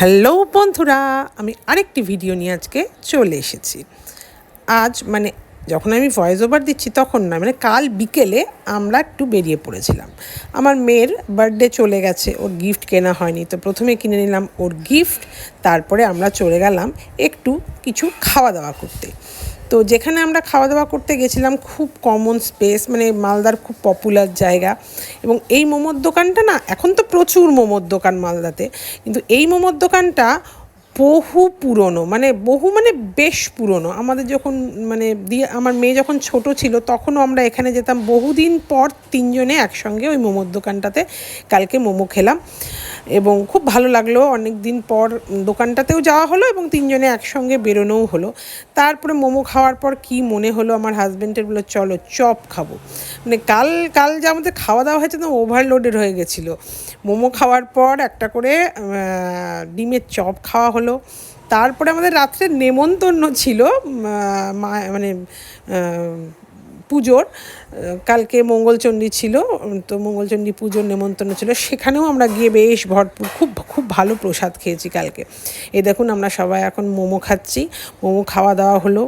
Hello বন্ধুরা, আমি আরেকটি ভিডিও নিয়ে আজকে চলে এসেছি। আজ যখন আমি ভয়েস ওভার দিচ্ছি তখন না, কাল বিকেলে আমরা একটু বেরিয়ে পড়েছিলাম। আমার মেয়ের বার্থডে চলে গেছে, ওর গিফট কেনা হয়নি, তো প্রথমে কিনে নিলাম ওর গিফট। তারপরে আমরা চলে গেলাম একটু কিছু খাওয়া দাওয়া করতে। তো যেখানে আমরা খাওয়া দাওয়া করতে গেছিলাম খুব কমন স্পেস, মালদার খুব পপুলার জায়গা। এবং এই মোমোর দোকানটা না, এখন তো প্রচুর মোমোর দোকান মালদাতে, কিন্তু এই মোমোর দোকানটা বহু পুরনো, বেশ পুরনো। আমাদের যখন আমার মেয়ে যখন ছোট ছিল তখনও আমরা এখানে যেতাম, বহুদিন পর তিনজনে একসঙ্গে ওই মোমোর দোকানটাতে কালকে মোমো খেলাম এবং খুব ভালো লাগলো। অনেক দিন পর দোকানটাতেও যাওয়া হলো এবং তিনজনে একসঙ্গে বেরোনোও হলো। তারপরে মোমো খাওয়ার পর কি মনে হলো আমার হাজব্যান্ডের, বললো চলো চপ খাবো। কাল যে আমাদের খাওয়া দাওয়া হয়েছে তো ওভারলোডেড হয়ে গেছিলো। মোমো খাওয়ার পর একটা করে ডিমের চপ খাওয়া হলো। তারপরে আমাদের রাত্রে নেমন্তন্ন ছিল পুজোর, কালকে মঙ্গলচণ্ডী ছিল, তো মঙ্গলচণ্ডী পুজোর নেমন্তন্ন ছিল, সেখানেও আমরা গিয়ে বেশ ভরপুর খুব খুব ভালো প্রসাদ খেয়েছি কালকে। এই দেখুন আমরা সবাই এখন মোমো খাচ্ছি, মোমো খাওয়া দাওয়া হলো,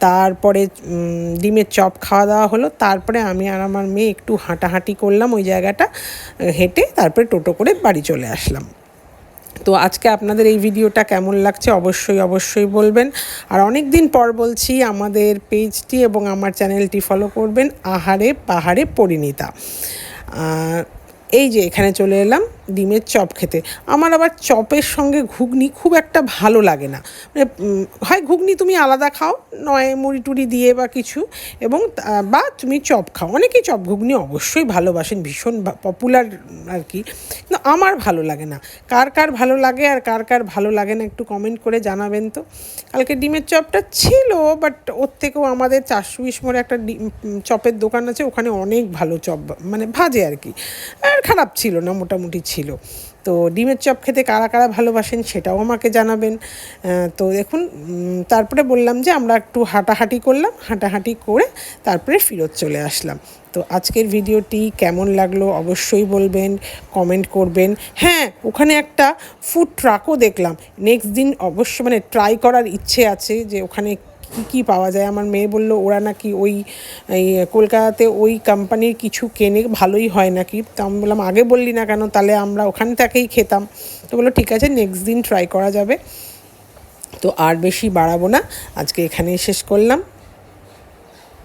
তারপরে ডিমের চপ খাওয়া দাওয়া হলো। তারপরে আমি আর আমার মেয়ে একটু হাঁটাহাঁটি করলাম ওই জায়গাটা হেঁটে, তারপরে টোটো করে বাড়ি চলে আসলাম। তো আজকে আপনাদের এই ভিডিওটা কেমন লাগছে অবশ্যই বলবেন। আর অনেক দিন পর বলছি, আমাদের পেজটি এবং আমার চ্যানেলটি ফলো করবেন, আহারে পাহাড়ে পরিণীতা। এই যে এখানে চলে এলাম ডিমের চপ খেতে। আমার আবার চপের সঙ্গে ঘুগনি খুব একটা ভালো লাগে না, হয় ঘুগনি তুমি আলাদা খাও, নয় মুড়ি টুড়ি দিয়ে বা কিছু, এবং বা তুমি চপ খাও। অনেকেই চপ ঘুগনি অবশ্যই ভালোবাসেন, ভীষণ পপুলার আর কি, কিন্তু আমার ভালো লাগে না। কার কার ভালো লাগে আর কার কার ভালো লাগে না একটু কমেন্ট করে জানাবেন তো। কালকে ডিমের চপটা ছিল, বাট ওর থেকেও আমাদের 420 মোড়ে একটা চপের দোকান আছে, ওখানে অনেক ভালো চপ ভাজে আর কি, আর খারাপ ছিল না, মোটামুটি ছিল। তো ডিমের চপ খেতে কারা কারা ভালোবাসেন সেটাও আমাকে জানাবেন। তো দেখুন, তারপরে বললাম যে আমরা একটু হাঁটাহাঁটি করলাম, হাঁটাহাঁটি করে তারপরে ফেরত চলে আসলাম। তো আজকের ভিডিওটি কেমন লাগলো অবশ্যই বলবেন, কমেন্ট করবেন। হ্যাঁ, ওখানে একটা ফুড ট্রাকও দেখলাম, নেক্সট দিন অবশ্য ট্রাই করার ইচ্ছে আছে যে ওখানে কী পাওয়া যায়। আমার মেয়ে বলল ওরা নাকি ওই কলকাতাতে ওই কোম্পানির কিছু কেনে ভালোই হয় নাকি। তো আমি বললাম আগে বললি না কেন, তাহলে আমরা ওখান থেকেই খেতাম। তো বললো ঠিক আছে, নেক্সট দিন ট্রাই করা যাবে। তো আর বেশি বাড়াবো না, আজকে এখানেই শেষ করলাম।